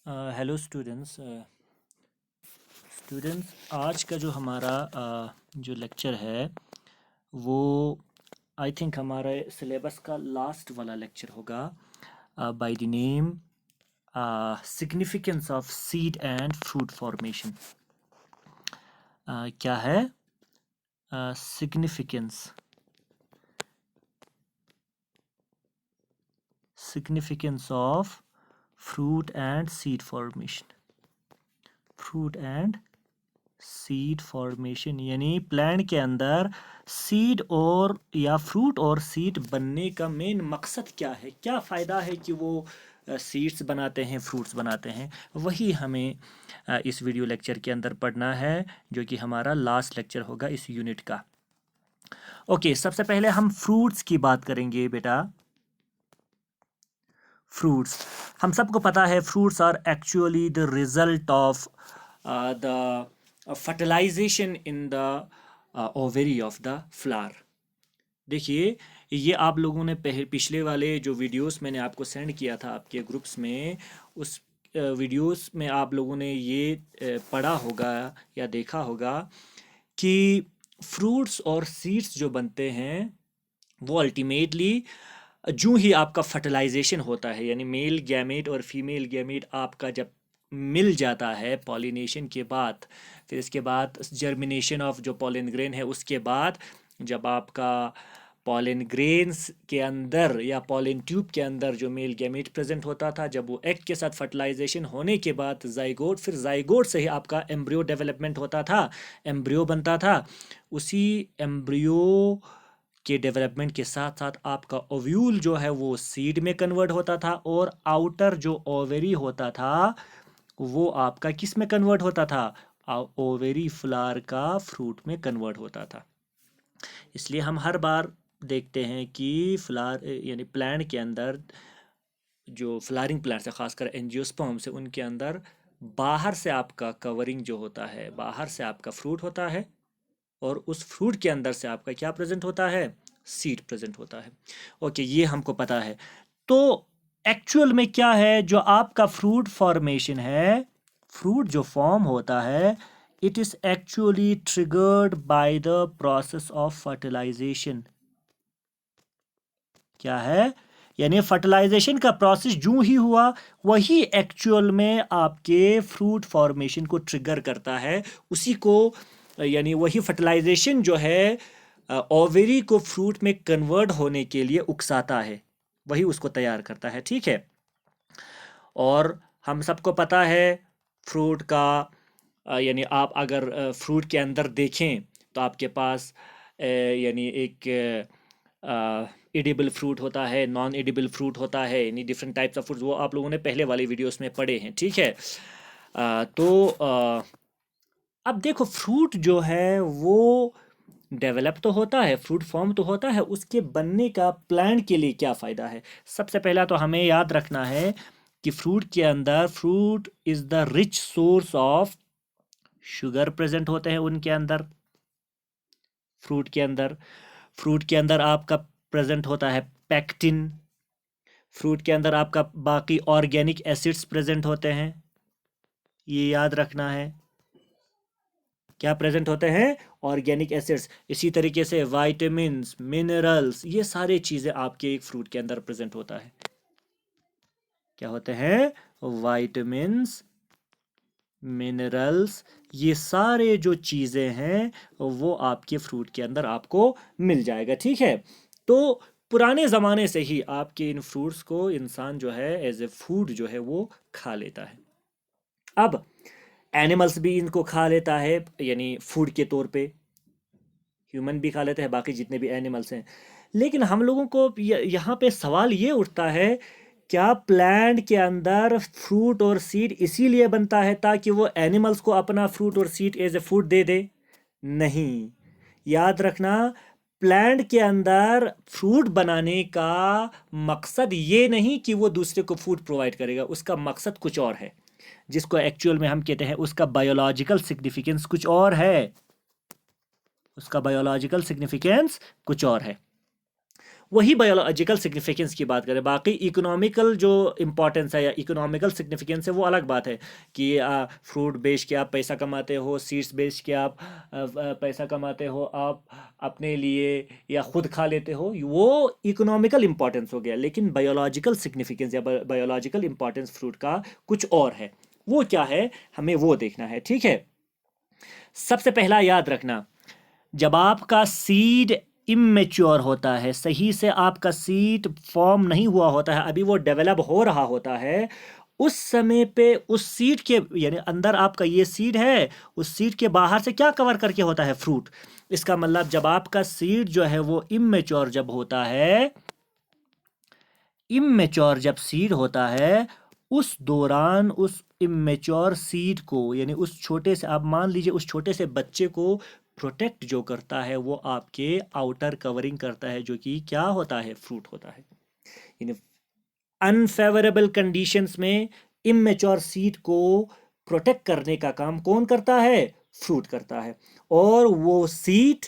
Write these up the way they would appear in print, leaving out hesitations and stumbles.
Hello students. आज का जो हमारा जो लेक्चर है वो आई थिंक हमारे सिलेबस का लास्ट वाला लेक्चर होगा by the name significance of seed and fruit formation. क्या है significance of fruit and seed formation. Fruit and seed formation यानी प्लांट के अंदर सीड और या फ्रूट और सीड बनने का मेन मकसद क्या है, क्या फ़ायदा है कि वो सीड्स बनाते हैं, फ्रूट्स बनाते हैं। वही हमें इस वीडियो लेक्चर के अंदर पढ़ना है, जो कि हमारा लास्ट लेक्चर होगा इस यूनिट का। ओके, सबसे पहले हम फ्रूट्स की बात करेंगे बेटा। फ्रूट्स, हम सबको पता है fruits are actually the result of the fertilisation in the ovary of the flower. देखिए, ये आप लोगों ने पिछले वाले जो वीडियोस मैंने आपको सेंड किया था आपके ग्रुप्स में, उस वीडियोस में आप लोगों ने ये पढ़ा होगा या देखा होगा कि फ्रूट्स और सीड्स जो बनते हैं वो अल्टीमेटली जो ही आपका फर्टिलाइजेशन होता है, यानी मेल गैमेट और फीमेल गैमेट आपका जब मिल जाता है पॉलिनेशन के बाद, फिर इसके बाद जर्मिनेशन ऑफ जो पॉलन ग्रेन है, उसके बाद जब आपका पॉलन ग्रेन्स के अंदर या पॉलन ट्यूब के अंदर जो मेल गैमेट प्रेजेंट होता था, जब वो एग के साथ फर्टिलाइजेशन होने के बाद जाइगोट, फिर जाइगोट से ही आपका एम्ब्रियो डेवलपमेंट होता था, एम्ब्रियो बनता था। उसी एम्ब्रियो के डेवलपमेंट के साथ साथ आपका ओव्यूल जो है वो सीड में कन्वर्ट होता था, और आउटर जो ओवेरी होता था वो आपका किस में कन्वर्ट होता था, ओवेरी फ्लावर का फ्रूट में कन्वर्ट होता था। इसलिए हम हर बार देखते हैं कि फ्लावर यानी प्लांट के अंदर जो फ्लावरिंग प्लांट्स है, खासकर एंजियोस्पर्म से, उनके अंदर बाहर से आपका कवरिंग जो होता है, बाहर से आपका फ्रूट होता है, और उस फ्रूट के अंदर से आपका क्या प्रेजेंट होता है, सीड प्रेजेंट होता है। ओके, ये हमको पता है। तो एक्चुअल में क्या है जो आपका फ्रूट फॉर्मेशन है, फ्रूट जो फॉर्म होता है, it is actually triggered by the process of fertilisation. क्या है, यानी फर्टिलाइजेशन का प्रोसेस जो ही हुआ वही एक्चुअल में आपके फ्रूट फॉर्मेशन को ट्रिगर करता है। उसी को यानी वही फर्टिलाइजेशन जो है ओवेरी को फ्रूट में कन्वर्ट होने के लिए उकसाता है, वही उसको तैयार करता है। ठीक है। और हम सबको पता है फ्रूट का यानी आप अगर फ्रूट के अंदर देखें तो आपके पास यानी एक एडिबल फ्रूट होता है, नॉन एडिबल फ्रूट होता है, यानी डिफरेंट टाइप्स ऑफ फ्रूट, वो आप लोगों ने पहले वाली वीडियोस में पढ़े हैं। ठीक है। अब देखो, फ्रूट जो है वो डेवलप तो होता है, फ्रूट फॉर्म तो होता है, उसके बनने का प्लांट के लिए क्या फ़ायदा है। सबसे पहला तो हमें याद रखना है कि फ्रूट के अंदर, fruit is the rich source of sugar present होते हैं उनके अंदर। फ्रूट के अंदर आपका प्रेजेंट होता है पैक्टिन। फ्रूट के अंदर आपका बाकी ऑर्गेनिक एसिड्स प्रेजेंट होते हैं, ये याद रखना है। क्या प्रेजेंट होते हैं, ऑर्गेनिक एसिड्स। इसी तरीके से वाइटामिन्स, मिनरल्स, ये सारी चीज़ें आपके एक फ्रूट के अंदर प्रेजेंट होता है। क्या होते हैं, वाइटामिन्स, मिनरल्स, ये सारे जो चीज़ें हैं वो आपके फ्रूट के अंदर आपको मिल जाएगा। ठीक है। तो पुराने ज़माने से ही आपके इन फ्रूट्स को इंसान जो है एज ए फूड जो है वो खा लेता है। अब एनिमल्स भी इनको खा लेता है, यानी फूड के तौर पे ह्यूमन भी खा लेते हैं, बाकी जितने भी एनिमल्स हैं। लेकिन हम लोगों को यहाँ पे सवाल ये उठता है, क्या प्लांट के अंदर फ्रूट और सीड इसीलिए बनता है ताकि वो एनिमल्स को अपना फ्रूट और सीड एज ए फूड दे दे? नहीं, याद रखना, प्लांट के अंदर फ्रूट बनाने का मकसद ये नहीं कि वो दूसरे को फूड प्रोवाइड करेगा, उसका मकसद कुछ और है, जिसको एक्चुअल में हम कहते हैं उसका बायोलॉजिकल सिग्निफिकेंस कुछ और है। उसका बायोलॉजिकल सिग्निफिकेंस कुछ और है। वही बायोलॉजिकल सिग्निफिकेंस की बात करें। बाकी इकोनॉमिकल जो इम्पोर्टेंस है या इकोनॉमिकल सिग्निफिकेंस है वो अलग बात है कि फ्रूट बेच के आप पैसा कमाते हो, सीड्स बेच के आप पैसा कमाते हो, आप अपने लिए या खुद खा लेते हो, वो इकोनॉमिकल इम्पोर्टेंस हो गया। लेकिन बायोलॉजिकल सिग्निफिकेंस या बायोलॉजिकल इम्पोर्टेंस फ्रूट का कुछ और है। वो क्या है, हमें वो देखना है। ठीक है, सबसे पहला याद रखना, जब आपका सीड इमेच्योर होता है, सही से आपका सीड फॉर्म नहीं हुआ होता है, अभी वो डेवलप हो रहा होता है, उस समय पे उस सीड के यानी अंदर आपका ये सीड है, उस सीड के बाहर से क्या कवर करके होता है, फ्रूट। इसका मतलब जब आपका सीड जो है वो इमेच्योर जब होता है, इमेच्योर जब सीड होता है, उस दौरान उस इमेच्योर सीड को यानी उस छोटे से, आप मान लीजिए उस छोटे से बच्चे को प्रोटेक्ट जो करता है वो आपके आउटर कवरिंग करता है, जो कि क्या होता है, फ्रूट होता है। यानी अनफेवरेबल कंडीशंस में इमेच्योर सीड को प्रोटेक्ट करने का काम कौन करता है, फ्रूट करता है। और वो सीड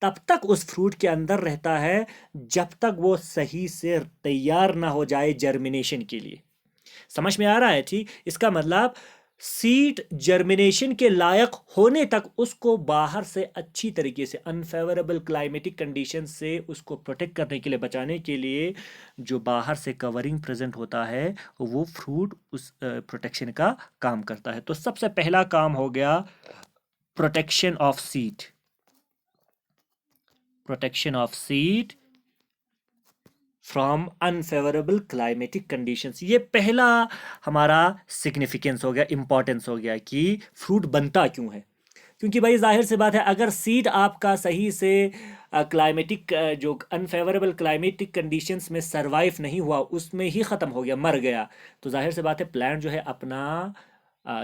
तब तक उस फ्रूट के अंदर रहता है जब तक वो सही से तैयार ना हो जाए जर्मिनेशन के लिए। समझ में आ रहा है? ठीक, इसका मतलब सीड जर्मिनेशन के लायक होने तक उसको बाहर से अच्छी तरीके से अनफेवरेबल क्लाइमेटिक कंडीशन से उसको प्रोटेक्ट करने के लिए, बचाने के लिए जो बाहर से कवरिंग प्रेजेंट होता है वो फ्रूट उस प्रोटेक्शन का काम करता है। तो सबसे पहला काम हो गया protection of seed, protection of seed from unfavourable climatic conditions. ये पहला हमारा सिग्निफिकेंस हो गया, इंपॉर्टेंस हो गया कि फ्रूट बनता क्यों है। क्योंकि भाई जाहिर सी बात है, अगर सीड आपका सही से क्लाइमेटिक जो अनफेवरेबल क्लाइमेटिक कंडीशंस में सरवाइव नहीं हुआ, उसमें ही ख़त्म हो गया, मर गया, तो जाहिर सी बात है प्लांट जो है अपना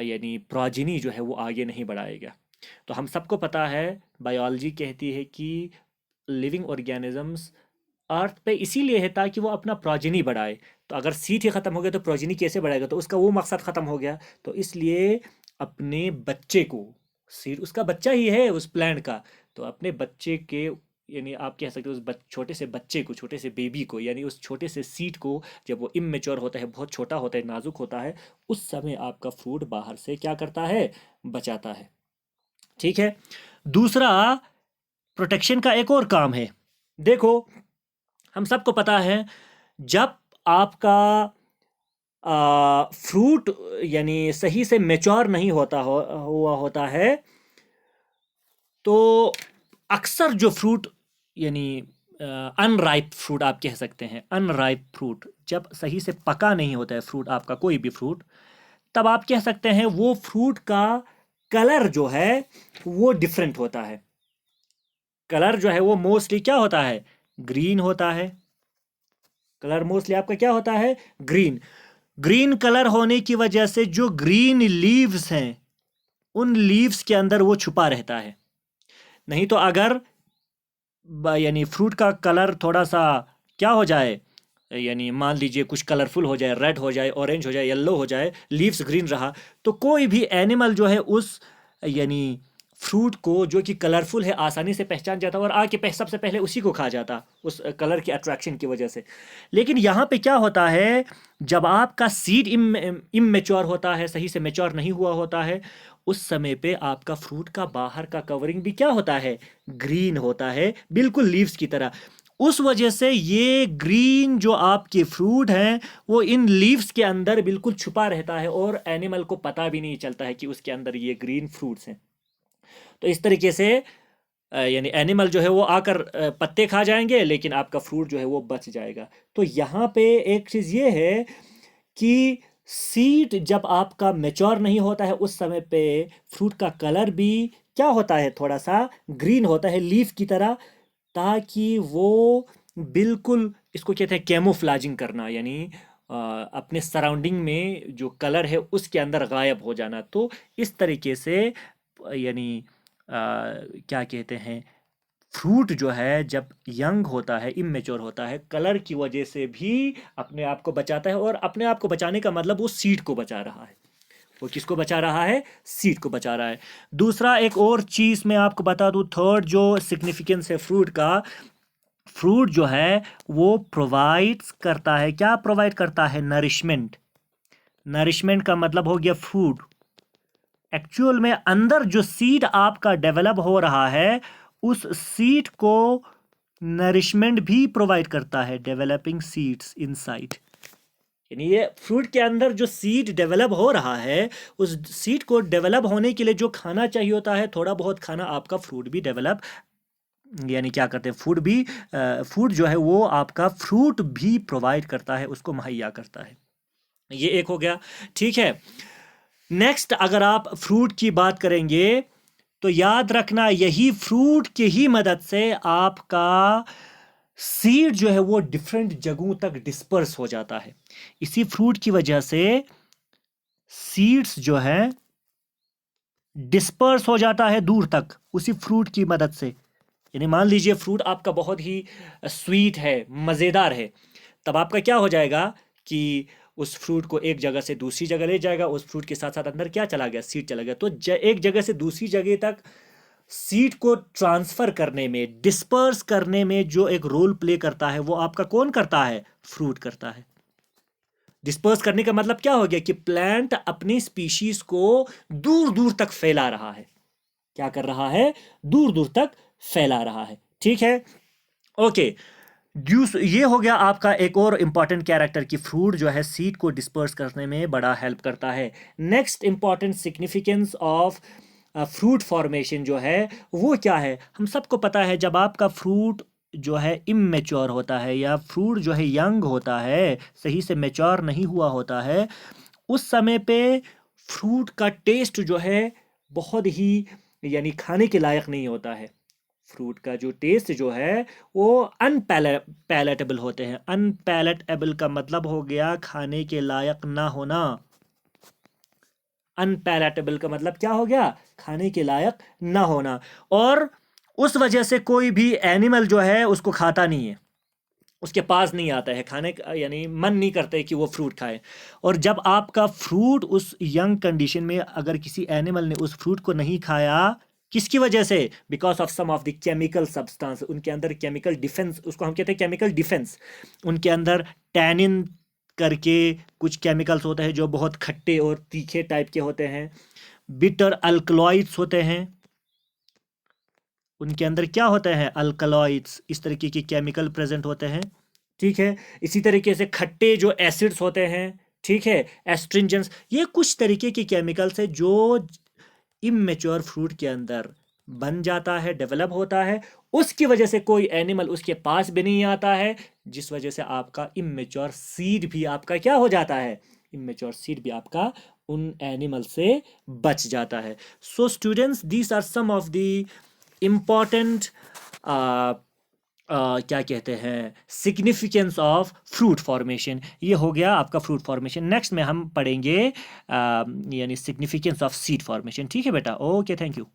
यानी प्रोजेनी जो है वो आगे नहीं बढ़ाएगा। तो हम सबको पता है, बायोलॉजी कहती है कि लिविंग ऑर्गेनिजम्स अर्थ पे इसीलिए है ताकि वो अपना प्रोजेनी बढ़ाए। तो अगर सीड ही ख़त्म हो गया तो प्रोजेनी कैसे बढ़ाएगा, तो उसका वो मकसद ख़त्म हो गया। तो इसलिए अपने बच्चे को, सीड उसका बच्चा ही है उस प्लांट का, तो अपने बच्चे के यानी आप कह सकते हो उस छोटे से बच्चे को, छोटे से बेबी को, यानी उस छोटे से सीड को, जब वो इमेच्योर होता है, बहुत छोटा होता है, नाजुक होता है, उस समय आपका फ्रूट बाहर से क्या करता है, बचाता है। ठीक है, दूसरा प्रोटेक्शन का एक और काम है। देखो, हम सबको पता है जब आपका फ्रूट यानी सही से मेच्योर नहीं होता हुआ होता है, तो अक्सर जो फ्रूट यानी अनराइप फ्रूट आप कह सकते हैं, अनराइप फ्रूट जब सही से पका नहीं होता है फ्रूट आपका, कोई भी फ्रूट, तब आप कह सकते हैं वो फ्रूट का कलर जो है वो डिफरेंट होता है। कलर जो है वो मोस्टली क्या होता है, ग्रीन होता है। कलर मोस्टली आपका क्या होता है, ग्रीन। ग्रीन कलर होने की वजह से जो ग्रीन लीव्स हैं, उन लीव्स के अंदर वो छुपा रहता है। नहीं तो अगर यानी फ्रूट का कलर थोड़ा सा क्या हो जाए, यानी मान लीजिए कुछ कलरफुल हो जाए, रेड हो जाए, ऑरेंज हो जाए, येलो हो जाए, लीव्स ग्रीन रहा, तो कोई भी एनिमल जो है उस यानी फ्रूट को जो कि कलरफुल है आसानी से पहचान जाता और आके सबसे पहले उसी को खा जाता, उस कलर की अट्रैक्शन की वजह से। लेकिन यहाँ पे क्या होता है, जब आपका सीड इमेच्योर होता है, सही से मेच्योर नहीं हुआ होता है, उस समय पे आपका फ्रूट का बाहर का कवरिंग भी क्या होता है, ग्रीन होता है, बिल्कुल लीव्स की तरह। उस वजह से ये ग्रीन जो आपके फ्रूट हैं वो इन लीव्स के अंदर बिल्कुल छुपा रहता है और एनिमल को पता भी नहीं चलता है कि उसके अंदर ये ग्रीन फ्रूट्स हैं। तो इस तरीके से यानी एनिमल जो है वो आकर पत्ते खा जाएंगे, लेकिन आपका फ्रूट जो है वो बच जाएगा। तो यहाँ पे एक चीज़ ये है कि सीड जब आपका मेच्योर नहीं होता है, उस समय पे फ्रूट का कलर भी क्या होता है, थोड़ा सा ग्रीन होता है, लीफ की तरह, ताकि वो बिल्कुल, इसको कहते हैं कैमोफ्लाजिंग करना, यानी अपने सराउंडिंग में जो कलर है उसके अंदर गायब हो जाना। तो इस तरीके से यानी क्या कहते हैं, फ्रूट जो है जब यंग होता है, इमेच्योर होता है, कलर की वजह से भी अपने आप को बचाता है। और अपने आप को बचाने का मतलब वो सीड को बचा रहा है। वो किसको बचा रहा है, सीड को बचा रहा है। दूसरा एक और चीज़ मैं आपको बता दूं, थर्ड जो सिग्निफिकेंस है फ्रूट का, फ्रूट जो है वो प्रोवाइड्स करता है, क्या प्रोवाइड करता है? नरिशमेंट। नरिशमेंट का मतलब हो गया फूड। एक्चुअल में अंदर जो सीड आपका डेवलप हो रहा है उस सीड को नरिशमेंट भी प्रोवाइड करता है, डेवलपिंग सीड्स इनसाइड। यानी ये फ्रूट के अंदर जो सीड डेवलप हो रहा है उस सीड को डेवलप होने के लिए जो खाना चाहिए होता है, थोड़ा बहुत खाना आपका फ्रूट भी डेवलप, यानी क्या करते हैं, फूड जो है वो आपका फ्रूट भी प्रोवाइड करता है, उसको मुहैया करता है। ये एक हो गया, ठीक है। नेक्स्ट अगर आप फ्रूट की बात करेंगे तो याद रखना यही फ्रूट के ही मदद से आपका सीड जो है वो डिफरेंट जगहों तक डिस्पर्स हो जाता है। इसी फ्रूट की वजह से सीड्स जो है डिस्पर्स हो जाता है दूर तक, उसी फ्रूट की मदद से। यानी मान लीजिए फ्रूट आपका बहुत ही स्वीट है, मज़ेदार है, तब आपका क्या हो जाएगा कि उस फ्रूट को एक जगह से दूसरी जगह ले जाएगा, उस फ्रूट के साथ साथ अंदर क्या चला गया? सीड चला गया। तो एक जगह से दूसरी जगह तक सीड को ट्रांसफर करने में, डिस्पर्स करने में जो एक रोल प्ले करता है वो आपका कौन करता है? फ्रूट करता है। डिस्पर्स करने का मतलब क्या हो गया कि प्लांट अपनी स्पीशीज को दूर दूर तक फैला रहा है। क्या कर रहा है? दूर दूर तक फैला रहा है, ठीक है। ओके, ये हो गया आपका एक और इंपॉर्टेंट कैरेक्टर की फ्रूट जो है सीड को डिस्पर्स करने में बड़ा हेल्प करता है। Next important significance of fruit formation जो है वो क्या है? हम सबको पता है जब आपका फ्रूट जो है इमेच्योर होता है या फ्रूट जो है यंग होता है, सही से मैच्योर नहीं हुआ होता है, उस समय पे फ्रूट का टेस्ट जो है बहुत ही, यानी खाने के लायक नहीं होता है। फ्रूट का जो टेस्ट जो है वो अनपैलेटेबल होते हैं। अनपैलेटेबल का मतलब हो गया खाने के लायक ना होना। अनपैलेटेबल का मतलब क्या हो गया? खाने के लायक ना होना। और उस वजह से कोई भी एनिमल जो है उसको खाता नहीं है, उसके पास नहीं आता है खाने का, यानी मन नहीं करते कि वो फ्रूट खाए। और जब आपका फ्रूट उस यंग कंडीशन में अगर किसी एनिमल ने उस फ्रूट को नहीं खाया, किसकी वजह से? Because of some of the chemical substance, उनके अंदर केमिकल डिफेंस, उसको हम कहते हैं केमिकल डिफेंस। उनके अंदर टैनिन करके कुछ केमिकल्स होते हैं जो बहुत खट्टे और तीखे टाइप के होते हैं। बिटर अल्कलॉइड्स होते हैं, उनके अंदर क्या होते हैं? अल्कलॉइड्स, इस तरीके के केमिकल प्रेजेंट होते हैं, ठीक है। इसी तरीके से खट्टे जो एसिड्स होते हैं, ठीक है, एस्ट्रिंजेंस, ये कुछ तरीके के केमिकल्स है जो इमेच्योर फ्रूट के अंदर बन जाता है, डेवलप होता है। उसकी वजह से कोई एनिमल उसके पास भी नहीं आता है, जिस वजह से आपका इमेच्योर सीड भी आपका क्या हो जाता है? इमेच्योर सीड भी आपका उन एनिमल से बच जाता है। So students, these are some of the important क्या कहते हैं सिग्निफिकेंस ऑफ फ्रूट फॉर्मेशन। ये हो गया आपका फ्रूट फॉर्मेशन। नेक्स्ट में हम पढ़ेंगे यानी सिग्निफिकेंस ऑफ सीड फॉर्मेशन। ठीक है बेटा, ओके, थैंक यू।